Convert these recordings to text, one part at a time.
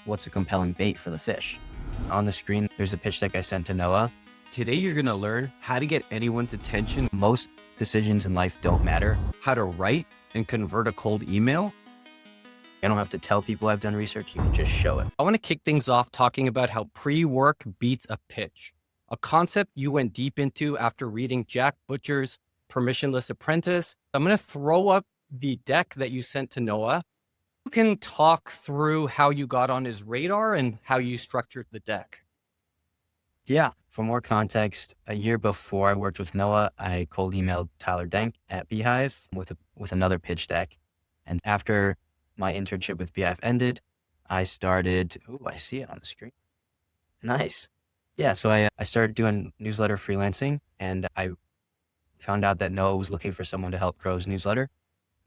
what's a compelling bait for the fish. On the screen, there's a pitch deck I sent to Noah. Today, you're going to learn how to get anyone's attention, Most decisions in life don't matter. how to write and convert a cold email. I don't have to tell people I've done research. You can just show it. I want to kick things off talking about how pre-work beats a pitch, a concept you went deep into after reading Jack Butcher's Permissionless Apprentice. I'm going to throw up the deck that you sent to Noah. You can talk through how you got on his radar and how you structured the deck. Yeah. For more context, a year before I worked with Noah, I cold emailed Tyler Denk at Beehive with another pitch deck. And after my internship with Beehive ended, I started, I see it on the screen. Nice. Yeah. So I started doing newsletter freelancing, and I found out that Noah was looking for someone to help grow his newsletter.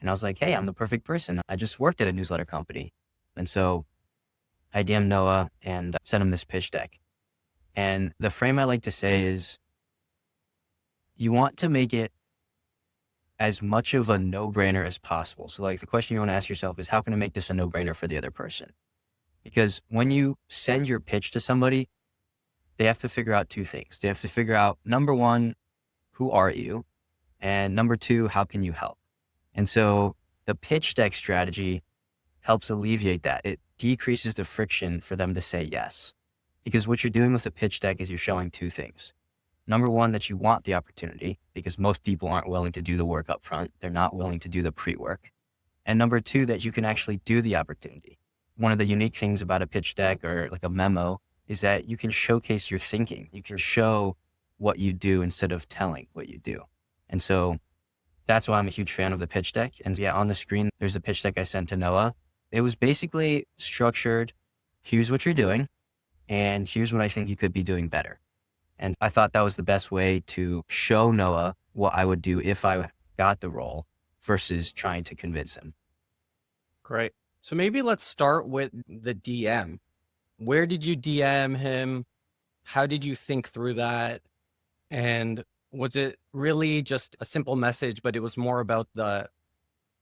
And I was like, hey, I'm the perfect person. I just worked at a newsletter company. And so I DM'd Noah and sent him this pitch deck. And the frame I like to say is, you want to make it as much of a no-brainer as possible. So like the question you want to ask yourself is, how can I make this a no-brainer for the other person? Because when you send your pitch to somebody, they have to figure out two things. They have to figure out, number one, who are you? And number two, how can you help? And so the pitch deck strategy helps alleviate that. It decreases the friction for them to say yes. Because what you're doing with a pitch deck is you're showing two things. Number one, that you want the opportunity, because most people aren't willing to do the work up front. They're not willing to do the pre-work. And number two, that you can actually do the opportunity. One of the unique things about a pitch deck or like a memo is that you can showcase your thinking. You can show what you do instead of telling what you do. And so that's why I'm a huge fan of the pitch deck. And yeah, on the screen, there's a pitch deck I sent to Noah. It was basically structured, here's what you're doing, and here's what I think you could be doing better. And I thought that was the best way to show Noah what I would do if I got the role versus trying to convince him. Great. So maybe let's start with the DM. Where did you DM him? How did you think through that? And was it really just a simple message, but it was more about the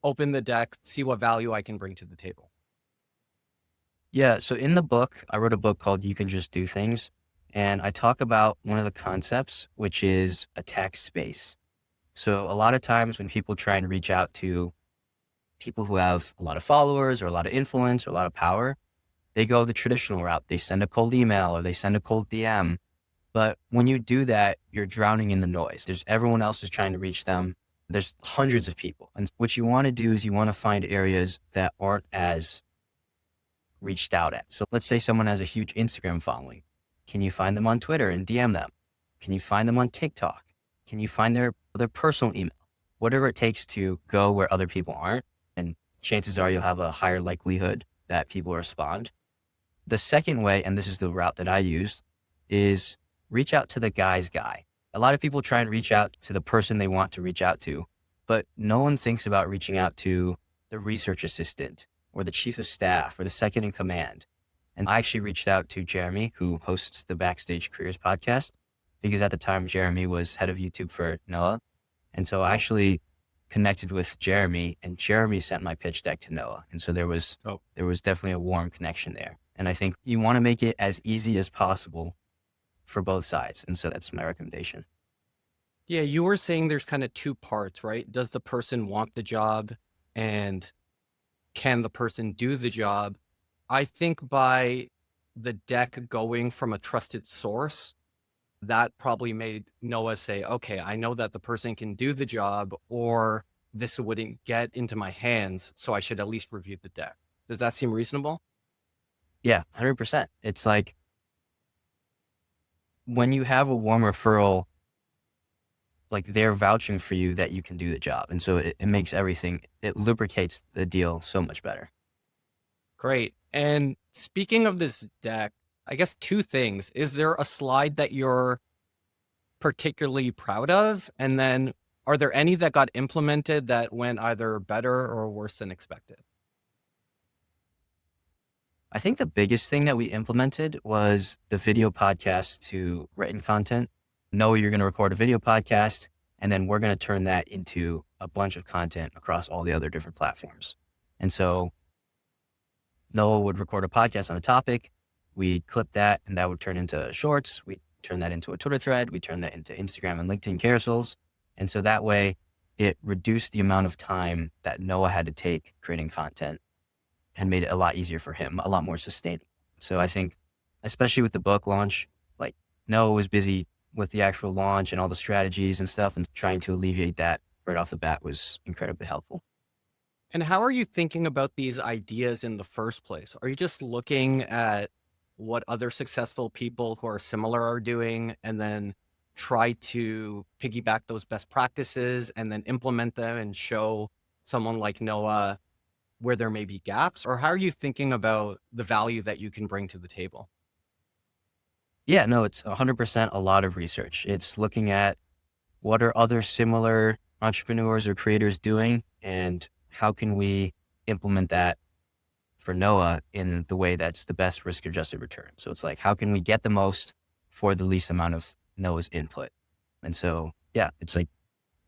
open the deck, see what value I can bring to the table? Yeah. So in the book, I wrote a book called You Can Just Do Things. And I talk about one of the concepts, which is attack space. So a lot of times when people try and reach out to people who have a lot of followers or a lot of influence or a lot of power, they go the traditional route. They send a cold email or they send a cold DM. But when you do that, you're drowning in the noise. There's everyone else is trying to reach them. There's hundreds of people. And what you want to do is you want to find areas that aren't as reached out at. So let's say someone has a huge Instagram following. Can you find them on Twitter and DM them? Can you find them on TikTok? Can you find their personal email? Whatever it takes to go where other people aren't. And chances are you'll have a higher likelihood that people respond. The second way, and this is the route that I use, is reach out to the guy's guy. A lot of people try and reach out to the person they want to reach out to, but no one thinks about reaching out to the research assistant or the chief of staff or the second in command. And I actually reached out to Jeremy, who hosts the Backstage Careers podcast, because at the time Jeremy was head of YouTube for Noah. And so I actually connected with Jeremy, and Jeremy sent my pitch deck to Noah. And so there was definitely a warm connection there. And I think you want to make it as easy as possible for both sides. And so that's my recommendation. Yeah, you were saying there's kind of two parts, right? Does the person want the job, and can the person do the job? I think by the deck going from a trusted source, that probably made Noah say, okay, I know that the person can do the job, or this wouldn't get into my hands, so I should at least review the deck. Does that seem reasonable? Yeah, 100%. It's like when you have a warm referral, like they're vouching for you that you can do the job. And so it makes everything, it lubricates the deal so much better. Great. And speaking of this deck, I guess two things. Is there a slide that you're particularly proud of? And then are there any that got implemented that went either better or worse than expected? I think the biggest thing that we implemented was the video podcast to written content. Know you're going to record a video podcast, and then we're going to turn that into a bunch of content across all the other different platforms. And so Noah would record a podcast on a topic. We'd clip that and that would turn into shorts. We'd turn that into a Twitter thread. We turn that into Instagram and LinkedIn carousels. And so that way it reduced the amount of time that Noah had to take creating content and made it a lot easier for him, a lot more sustainable. So I think, especially with the book launch, like Noah was busy with the actual launch and all the strategies and stuff, and trying to alleviate that right off the bat was incredibly helpful. And how are you thinking about these ideas in the first place? Are you just looking at what other successful people who are similar are doing and then try to piggyback those best practices and then implement them and show someone like Noah where there may be gaps? Or how are you thinking about the value that you can bring to the table? Yeah, no, it's 100% a lot of research. It's looking at what are other similar entrepreneurs or creators doing, and how can we implement that for Noah in the way that's the best risk adjusted return. So it's like, how can we get the most for the least amount of Noah's input? And so, yeah, it's like,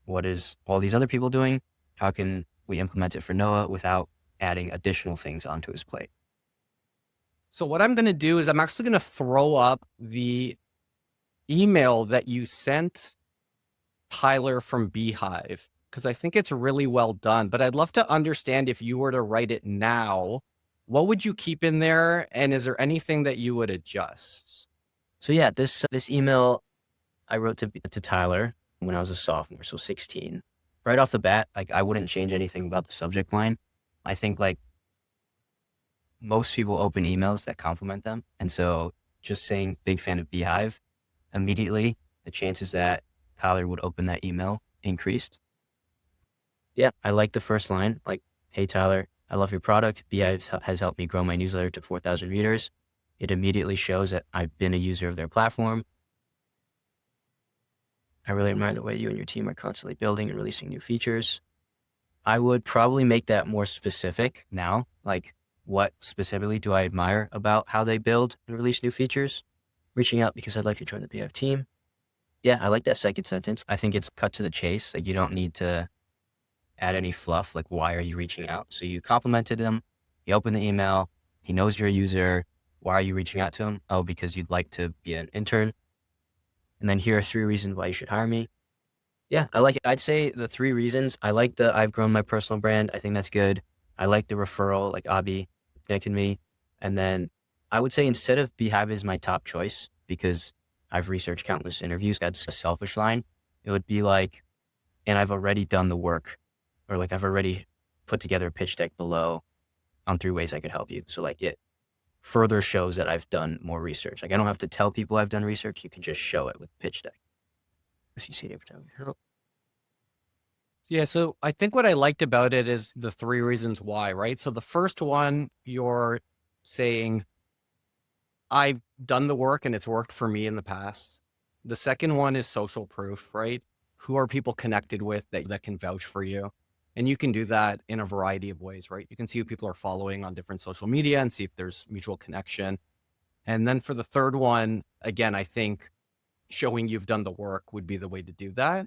what is all these other people doing? How can we implement it for Noah without adding additional things onto his plate? So what I'm going to do is I'm actually going to throw up the email that you sent Tyler from Beehive, because I think it's really well done. But I'd love to understand, if you were to write it now, what would you keep in there? And is there anything that you would adjust? So yeah, this email I wrote to Tyler when I was a sophomore, so 16. Right off the bat, like I wouldn't change anything about the subject line. I think like most people open emails that compliment them. And so just saying big fan of Beehive, immediately the chances that Tyler would open that email increased. Yeah, I like the first line, like, hey Tyler, I love your product. Beehive has helped me grow my newsletter to 4,000 readers. It immediately shows that I've been a user of their platform. I really admire the way you and your team are constantly building and releasing new features. I would probably make that more specific now. Like, what specifically do I admire about how they build and release new features? Reaching out because I'd like to join the Beehive team. Yeah, I like that second sentence. I think it's cut to the chase. Like, you don't need to add any fluff. Like, why are you reaching out? So you complimented him. He opened the email. He knows you're a user. Why are you reaching out to him? Oh, because you'd like to be an intern. And then here are 3 reasons why you should hire me. Yeah, I like it. I'd say the 3 reasons. I like the I've grown my personal brand. I think that's good. I like the referral, like Abi connected me. And then I would say, instead of Beehive is my top choice, because I've researched countless interviews, that's a selfish line. It would be like, and I've already done the work, or like I've already put together a pitch deck below on 3 ways I could help you. So like, it further shows that I've done more research. Like, I don't have to tell people I've done research. You can just show it with pitch deck. As you see it every time. Yeah, so I think what I liked about it is the 3 reasons why, right? So the first one, you're saying, I've done the work and it's worked for me in the past. The second one is social proof, right? Who are people connected with that can vouch for you? And you can do that in a variety of ways, right? You can see who people are following on different social media and see if there's mutual connection. And then for the third one, again, I think showing you've done the work would be the way to do that,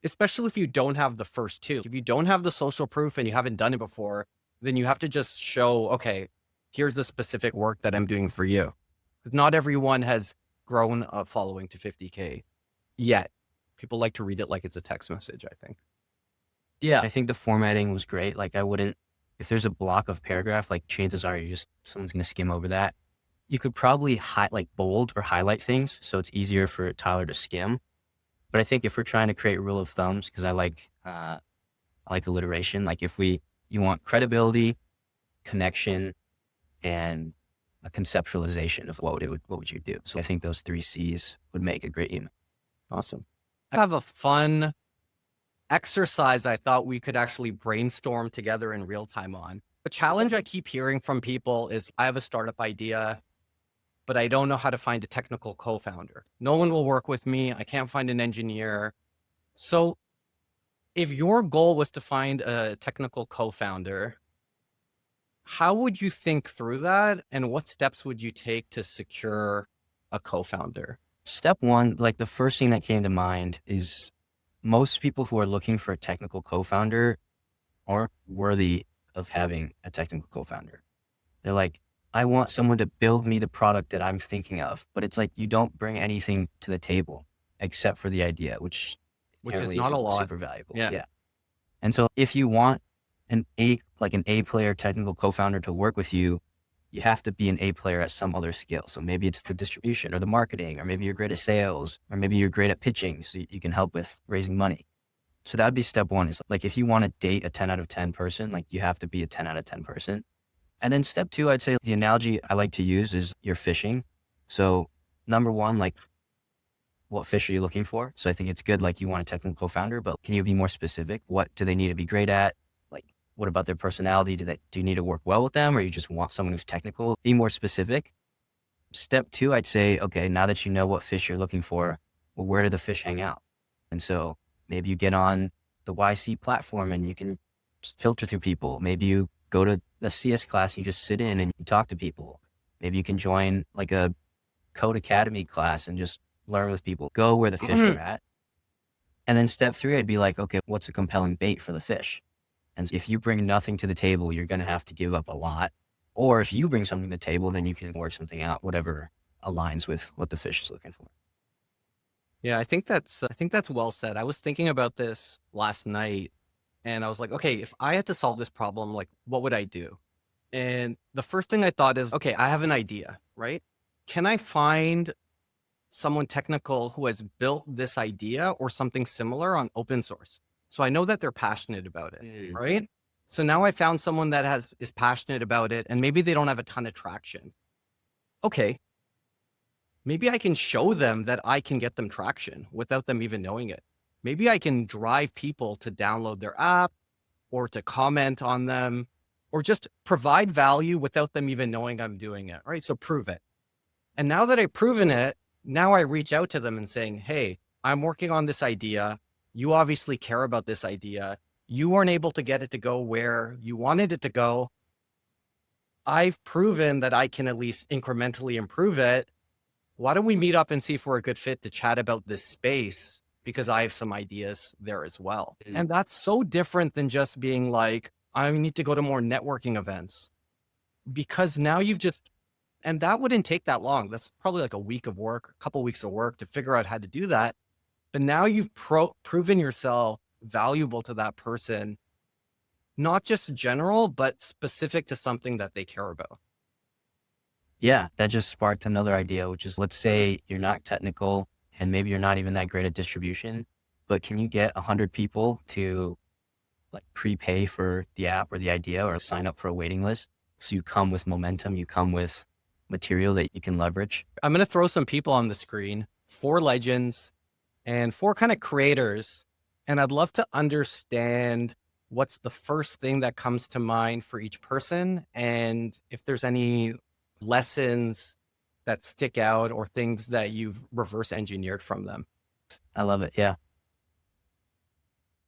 especially if you don't have the first 2. If you don't have the social proof and you haven't done it before, then you have to just show, okay, here's the specific work that I'm doing for you. Not everyone has grown a following to 50K yet. People like to read it like it's a text message, I think. Yeah, I think the formatting was great. Like, I wouldn't, if there's a block of paragraph, like chances are someone's going to skim over that. You could probably like bold or highlight things so it's easier for Tyler to skim. But I think if we're trying to create rule of thumbs, because I like alliteration, like you want credibility, connection, and a conceptualization of what would you do? So I think those 3 C's would make a great email. Awesome. I have a fun exercise I thought we could actually brainstorm together in real time on. The challenge I keep hearing from people is, I have a startup idea, but I don't know how to find a technical co-founder. No one will work with me. I can't find an engineer. So if your goal was to find a technical co-founder, how would you think through that? And what steps would you take to secure a co-founder? Step 1, like the first thing that came to mind is, most people who are looking for a technical co-founder aren't worthy of having a technical co-founder. They're like, I want someone to build me the product that I'm thinking of. But it's like, you don't bring anything to the table except for the idea, which is inherently not a isn't lot. super valuable. Yeah. Yeah. And so if you want an A player technical co-founder to work with you, you have to be an A player at some other skill. So maybe it's the distribution or the marketing, or maybe you're great at sales, or maybe you're great at pitching, so you can help with raising money. So that'd be step one, is like, if you want to date a 10 out of 10 person, like you have to be a 10 out of 10 person. And then step two, I'd say the analogy I like to use is you're fishing. So number one, like, what fish are you looking for? So I think it's good, like, you want a technical co-founder, but can you be more specific? What do they need to be great at? Like, what about their personality? Do you need to work well with them, or you just want someone who's technical? Be more specific. Step two, I'd say, okay, now that you know what fish you're looking for, well, where do the fish hang out? And so maybe you get on the YC platform and you can just filter through people. Maybe you go to the CS class, you just sit in and you talk to people. Maybe you can join like a Code Academy class and just learn with people. Go where the fish are at. And then step three, I'd be like, okay, what's a compelling bait for the fish? And if you bring nothing to the table, you're going to have to give up a lot. Or if you bring something to the table, then you can work something out, whatever aligns with what the fish is looking for. Yeah, I think that's well said. I was thinking about this last night, and I was like, okay, if I had to solve this problem, like, what would I do? And the first thing I thought is, okay, I have an idea, right? Can I find someone technical who has built this idea or something similar on open source? So I know that they're passionate about it, right? So now I found someone that is passionate about it, and maybe they don't have a ton of traction. Okay, maybe I can show them that I can get them traction without them even knowing it. Maybe I can drive people to download their app or to comment on them, or just provide value without them even knowing I'm doing it, right? So prove it. And now that I've proven it, now I reach out to them and saying, hey, I'm working on this idea. You obviously care about this idea. You weren't able to get it to go where you wanted it to go. I've proven that I can at least incrementally improve it. Why don't we meet up and see if we're a good fit to chat about this space? Because I have some ideas there as well. And that's so different than just being like, I need to go to more networking events. Because now and that wouldn't take that long. That's probably like a week of work, a couple of weeks of work to figure out how to do that. But now you've proven yourself valuable to that person, not just general, but specific to something that they care about. Yeah, that just sparked another idea, which is, let's say you're not technical and maybe you're not even that great at distribution, but can you get 100 people to like prepay for the app or the idea, or sign up for a waiting list? So you come with momentum, you come with material that you can leverage. I'm going to throw some people on the screen, 4 legends and 4 kind of creators. And I'd love to understand what's the first thing that comes to mind for each person, and if there's any lessons that stick out or things that you've reverse engineered from them. I love it. Yeah.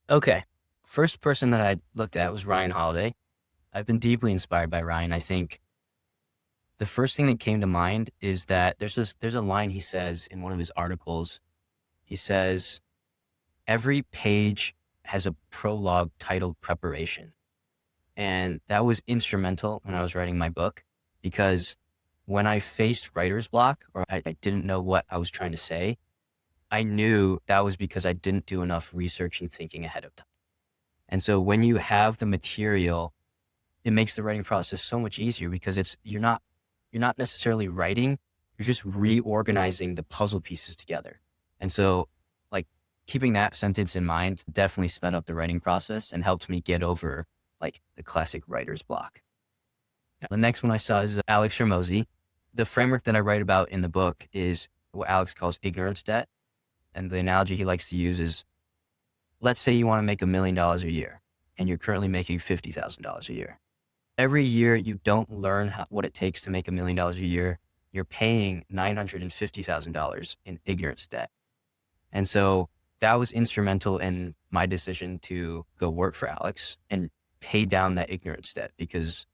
Okay. First person that I looked at was Ryan Holiday. I've been deeply inspired by Ryan. I think the first thing that came to mind is that there's a line he says in one of his articles. He says, every page has a prologue titled preparation. And that was instrumental when I was writing my book, because when I faced writer's block, or I didn't know what I was trying to say, I knew that was because I didn't do enough research and thinking ahead of time. And so when you have the material, it makes the writing process so much easier, because you're not necessarily writing, you're just reorganizing the puzzle pieces together. And so, like, keeping that sentence in mind definitely sped up the writing process and helped me get over like the classic writer's block. The next one I saw is Alex Hormozi. The framework that I write about in the book is what Alex calls ignorance debt. And the analogy he likes to use is, let's say you want to make $1 million a year and you're currently making $50,000 a year. Every year you don't learn what it takes to make $1 million a year, you're paying $950,000 in ignorance debt. And so that was instrumental in my decision to go work for Alex and pay down that ignorance debt, because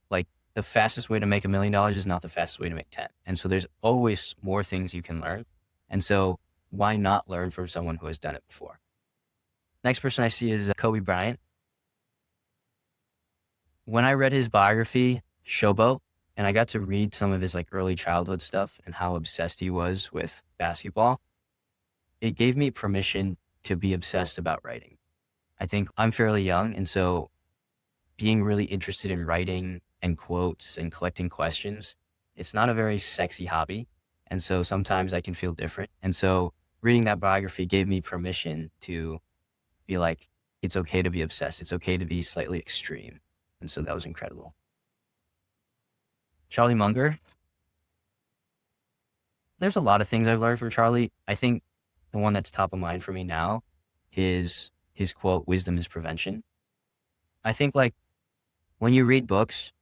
like the fastest way to make $1 million is not the fastest way to make 10. And so there's always more things you can learn. And so why not learn from someone who has done it before? Next person I see is Kobe Bryant. When I read his biography, Showboat, and I got to read some of his like early childhood stuff and how obsessed he was with basketball. It gave me permission to be obsessed about writing. I think I'm fairly young, and so being really interested in writing and quotes and collecting questions, it's not a very sexy hobby. And so sometimes I can feel different. And so reading that biography gave me permission to be like, it's okay to be obsessed. It's okay to be slightly extreme. And so that was incredible. Charlie Munger, there's a lot of things I've learned from Charlie. I think the one that's top of mind for me now is his quote, wisdom is prevention. I think like when you read books,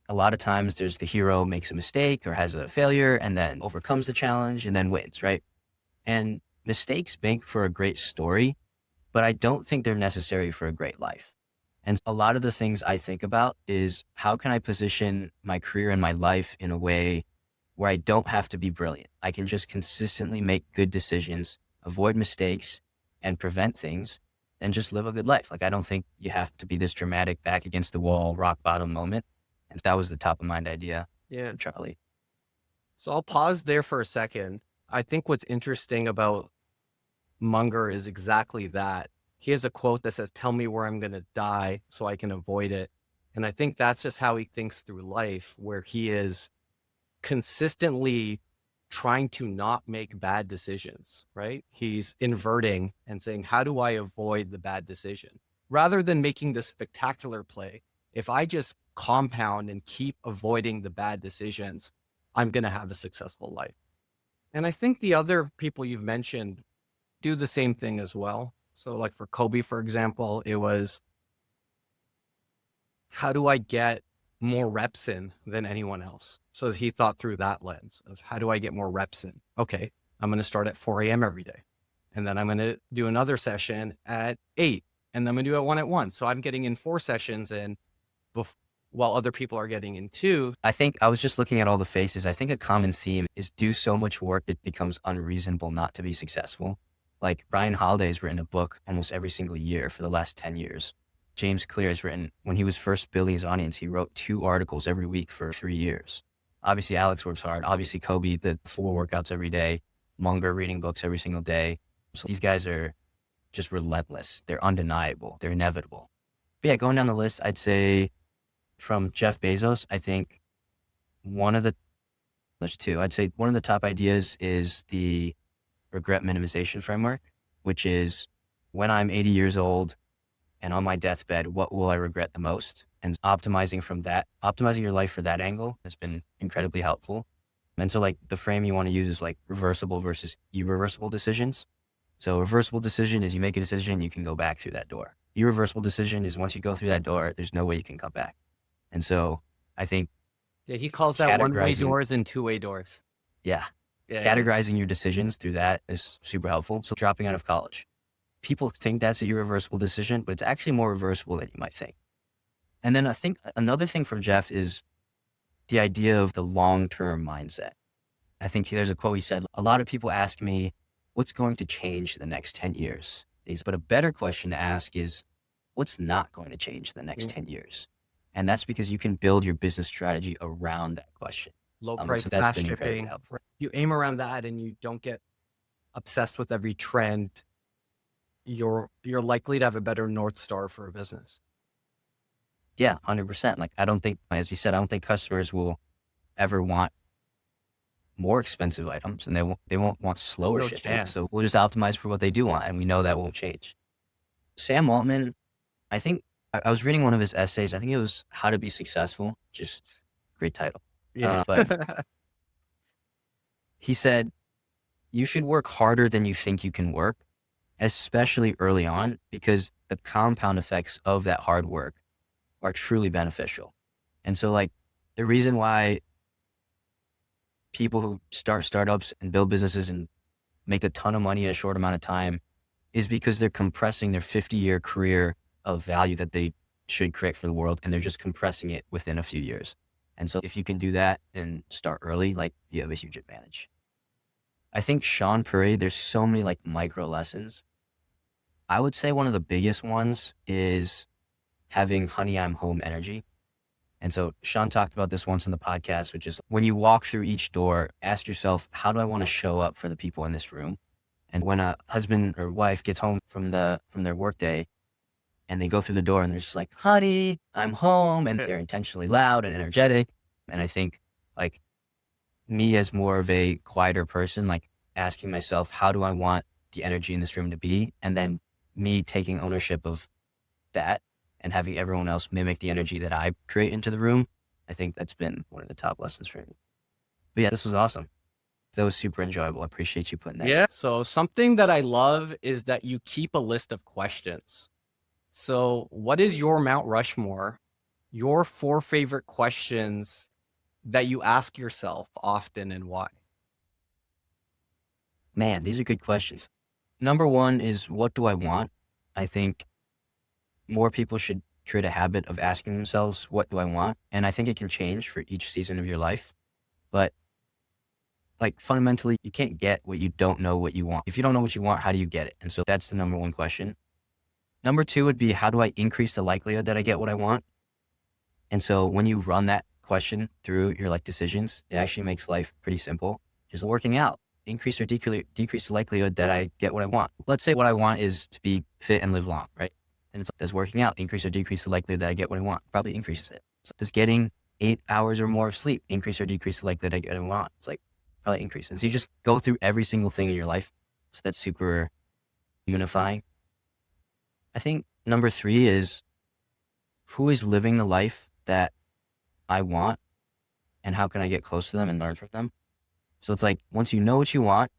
a lot of times there's the hero makes a mistake or has a failure and then overcomes the challenge and then wins, right? And mistakes make for a great story, but I don't think they're necessary for a great life. And a lot of the things I think about is how can I position my career and my life in a way where I don't have to be brilliant. I can just consistently make good decisions, avoid mistakes, and prevent things, and just live a good life. Like, I don't think you have to be this dramatic, back against the wall, rock bottom moment. And that was the top of mind idea from Charlie. So I'll pause there for a second. I think what's interesting about Munger is exactly that. He has a quote that says, tell me where I'm going to die so I can avoid it. And I think that's just how he thinks through life, where he is consistently trying to not make bad decisions, right? He's inverting and saying, how do I avoid the bad decision? Rather than making the spectacular play, if I just compound and keep avoiding the bad decisions, I'm going to have a successful life. And I think the other people you've mentioned do the same thing as well. So like for Kobe, for example, it was, how do I get more reps in than anyone else? So he thought through that lens of how do I get more reps in? Okay, I'm going to start at 4 a.m. every day. And then I'm going to do another session at 8. And then I'm going to do one at 1. So I'm getting in 4 sessions in while other people are getting in 2. I think I was just looking at all the faces. I think a common theme is do so much work it becomes unreasonable not to be successful. Like Ryan Holiday's written a book almost every single year for the last 10 years. James Clear has written, when he was first building his audience, he wrote 2 articles every week for 3 years. Obviously, Alex works hard. Obviously, Kobe, the 4 workouts every day. Munger reading books every single day. So these guys are just relentless. They're undeniable. They're inevitable. But yeah, going down the list, I'd say from Jeff Bezos, I think there's 2. I'd say one of the top ideas is the regret minimization framework, which is when I'm 80 years old and on my deathbed, what will I regret the most? And optimizing your life for that angle has been incredibly helpful. And so like the frame you want to use is like reversible versus irreversible decisions. So reversible decision is you make a decision, you can go back through that door. Irreversible decision is once you go through that door, there's no way you can come back. And so I think he calls that one-way doors and two-way doors. Categorizing your decisions through that is super helpful. So dropping out of college. People think that's an irreversible decision, but it's actually more reversible than you might think. And then I think another thing from Jeff is the idea of the long-term mindset. I think there's a quote he said, a lot of people ask me, what's going to change in the next 10 years? But a better question to ask is, what's not going to change in the next 10 years? And that's because you can build your business strategy around that question. Low price, fast shipping. You aim around that and you don't get obsessed with every trend. You're likely to have a better North Star for a business. Yeah, 100%. Like, I don't think, as you said, I don't think customers will ever want more expensive items, and they won't want slower shipping. So we'll just optimize for what they do want, and we know that won't change. Sam Altman, I think I was reading one of his essays. I think it was How to Be Successful. Just great title. But he said, you should work harder than you think you can work, especially early on, because the compound effects of that hard work are truly beneficial. And so like the reason why people who start startups and build businesses and make a ton of money in a short amount of time is because they're compressing their 50-year career of value that they should create for the world, and they're just compressing it within a few years. And so if you can do that and start early, like you have a huge advantage. I think Shaan Puri, there's so many like micro lessons. I would say one of the biggest ones is having honey, I'm home energy. And so Shaan talked about this once in the podcast, which is when you walk through each door, ask yourself, how do I want to show up for the people in this room? And when a husband or wife gets home from their workday and they go through the door and they're just like, honey, I'm home. And they're intentionally loud and energetic. And I think like me as more of a quieter person, like asking myself, how do I want the energy in this room to be? And then me taking ownership of that and having everyone else mimic the energy that I create into the room. I think that's been one of the top lessons for me. But yeah, this was awesome. That was super enjoyable. I appreciate you putting that. Yeah. So something that I love is that you keep a list of questions. So what is your Mount Rushmore? Your 4 favorite questions that you ask yourself often and why? Man, these are good questions. Number one is, what do I want? I think more people should create a habit of asking themselves, what do I want? And I think it can change for each season of your life. But like fundamentally, you can't get what you don't know what you want. If you don't know what you want, how do you get it? And so that's the number one question. Number two would be, how do I increase the likelihood that I get what I want? And so when you run that question through your like decisions, it actually makes life pretty simple. Just working out, increase or decrease the likelihood that I get what I want. Let's say what I want is to be fit and live long, right? And it's, does working out increase or decrease the likelihood that I get what I want? Probably increases it. So does getting 8 hours or more of sleep increase or decrease the likelihood I get what I want? It's like probably increases. So you just go through every single thing in your life. So that's super unifying. I think number 3 is, who is living the life that I want and how can I get close to them and learn from them? So it's like, once you know what you want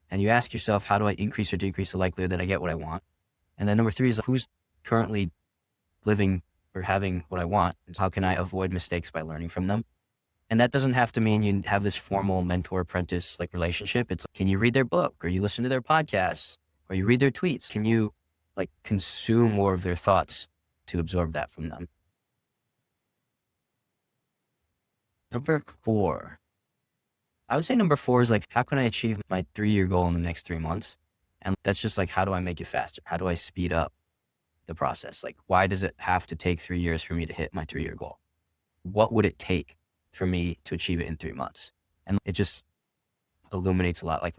and you ask yourself, how do I increase or decrease the likelihood that I get what I want? And then number 3 is, who's currently living or having what I want? And how can I avoid mistakes by learning from them? And that doesn't have to mean you have this formal mentor apprentice like relationship. It's like, can you read their book, or you listen to their podcasts, or you read their tweets? Can you like consume more of their thoughts to absorb that from them? Number 4, I would say number 4 is like, how can I achieve my 3-year goal in the next 3 months? And that's just like, how do I make it faster? How do I speed up the process? Like, why does it have to take 3 years for me to hit my 3-year goal? What would it take for me to achieve it in 3 months? And it just illuminates a lot. Like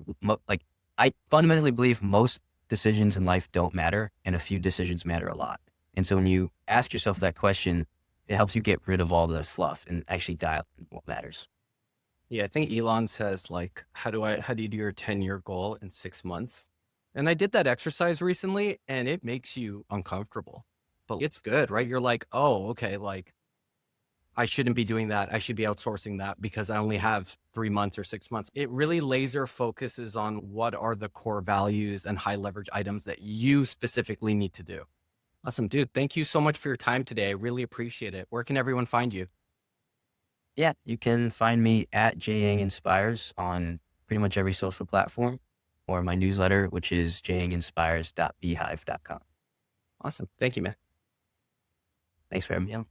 I fundamentally believe most decisions in life don't matter, and a few decisions matter a lot. And so when you ask yourself that question, it helps you get rid of all the fluff and actually dial in what matters. Yeah, I think Elon says like, how do you do your 10-year goal in 6 months? And I did that exercise recently and it makes you uncomfortable, but it's good, right? You're like, oh, okay, like I shouldn't be doing that. I should be outsourcing that because I only have 3 months or 6 months. It really laser focuses on what are the core values and high leverage items that you specifically need to do. Awesome, dude. Thank you so much for your time today. I really appreciate it. Where can everyone find you? Yeah, you can find me at Yang Inspires on pretty much every social platform, or my newsletter, which is janginspires.beehive.com. Awesome. Thank you, man. Thanks for having me on.